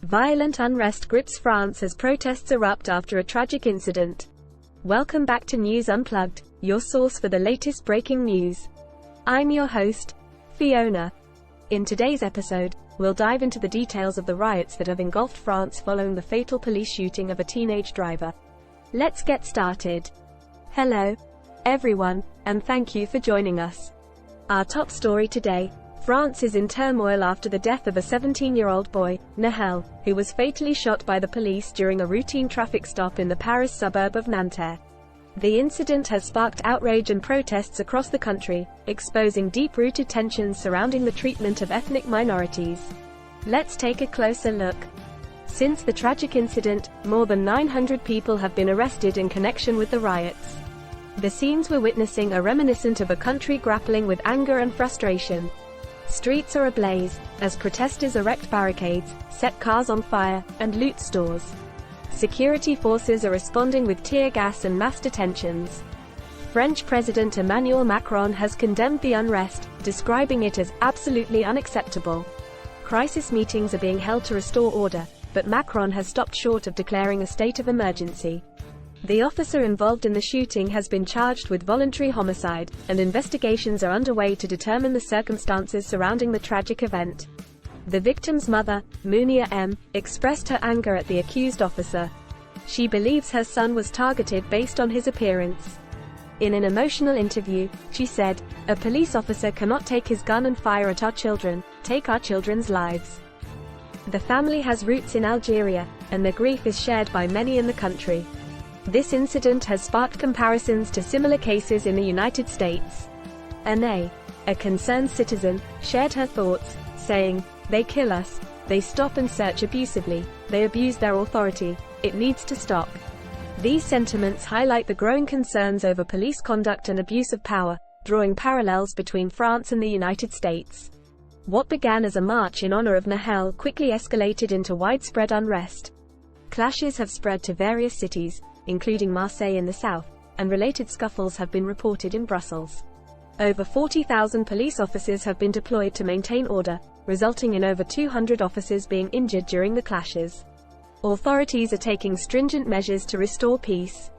Violent unrest grips France as protests erupt after a tragic incident. Welcome back to News Unplugged, your source for the latest breaking news. I'm your host, Fiona. In today's episode, we'll dive into the details of the riots that have engulfed France following the fatal police shooting of a teenage driver. Let's get started. Hello, everyone, and thank you for joining us. Our top story today: France is in turmoil after the death of a 17-year-old boy, Nahel, who was fatally shot by the police during a routine traffic stop in the Paris suburb of Nanterre. The incident has sparked outrage and protests across the country, exposing deep-rooted tensions surrounding the treatment of ethnic minorities. Let's take a closer look. Since the tragic incident, more than 900 people have been arrested in connection with the riots. The scenes we're witnessing are reminiscent of a country grappling with anger and frustration. Streets are ablaze, as protesters erect barricades, set cars on fire, and loot stores. Security forces are responding with tear gas and mass detentions. French President Emmanuel Macron has condemned the unrest, describing it as absolutely unacceptable. Crisis meetings are being held to restore order, but Macron has stopped short of declaring a state of emergency. The officer involved in the shooting has been charged with voluntary homicide, and investigations are underway to determine the circumstances surrounding the tragic event. The victim's mother, Mounia M., expressed her anger at the accused officer. She believes her son was targeted based on his appearance. In an emotional interview, she said, "A police officer cannot take his gun and fire at our children, take our children's lives." The family has roots in Algeria, and the grief is shared by many in the country. This incident has sparked comparisons to similar cases in the United States. Anne, a concerned citizen, shared her thoughts, saying, "They kill us, they stop and search abusively, they abuse their authority, it needs to stop." These sentiments highlight the growing concerns over police conduct and abuse of power, drawing parallels between France and the United States. What began as a march in honor of Nahel quickly escalated into widespread unrest. Clashes have spread to various cities, including Marseille in the south, and related scuffles have been reported in Brussels. Over 40,000 police officers have been deployed to maintain order, resulting in over 200 officers being injured during the clashes. Authorities are taking stringent measures to restore peace.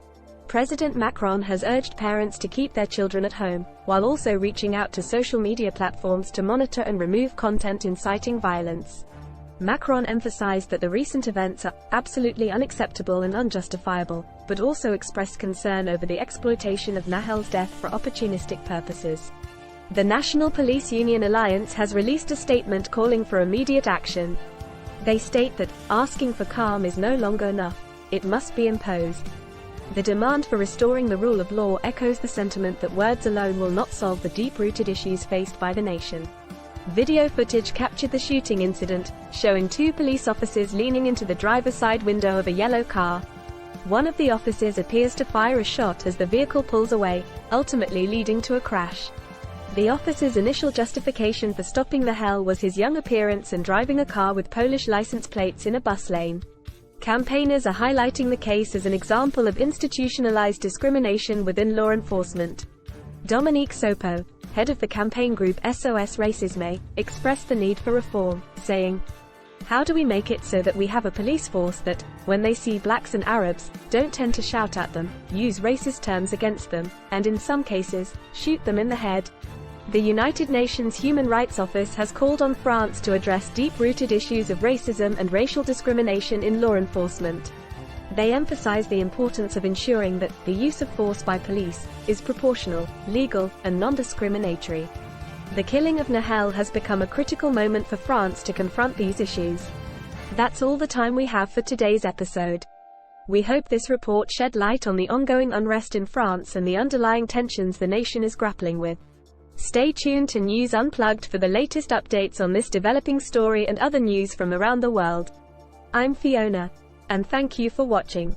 President Macron has urged parents to keep their children at home, while also reaching out to social media platforms to monitor and remove content inciting violence. Macron emphasized that the recent events are absolutely unacceptable and unjustifiable, but also expressed concern over the exploitation of Nahel's death for opportunistic purposes. The National Police Union Alliance has released a statement calling for immediate action. They state that asking for calm is no longer enough, it must be imposed. The demand for restoring the rule of law echoes the sentiment that words alone will not solve the deep-rooted issues faced by the nation. Video footage captured the shooting incident, showing two police officers leaning into the driver's side window of a yellow car. One of the officers appears to fire a shot as the vehicle pulls away, ultimately leading to a crash. The officer's initial justification for stopping Nahel was his young appearance and driving a car with Polish license plates in a bus lane. Campaigners are highlighting the case as an example of institutionalized discrimination within law enforcement. Dominique Sopo, head of the campaign group SOS Racisme, expressed the need for reform, saying, "How do we make it so that we have a police force that, when they see blacks and Arabs, don't tend to shout at them, use racist terms against them, and in some cases, shoot them in the head?" The United Nations Human Rights Office has called on France to address deep-rooted issues of racism and racial discrimination in law enforcement. They emphasize the importance of ensuring that the use of force by police is proportional, legal, and non-discriminatory. The killing of Nahel has become a critical moment for France to confront these issues. That's all the time we have for today's episode. We hope this report shed light on the ongoing unrest in France and the underlying tensions the nation is grappling with. Stay tuned to News Unplugged for the latest updates on this developing story and other news from around the world. I'm Fiona, and thank you for watching.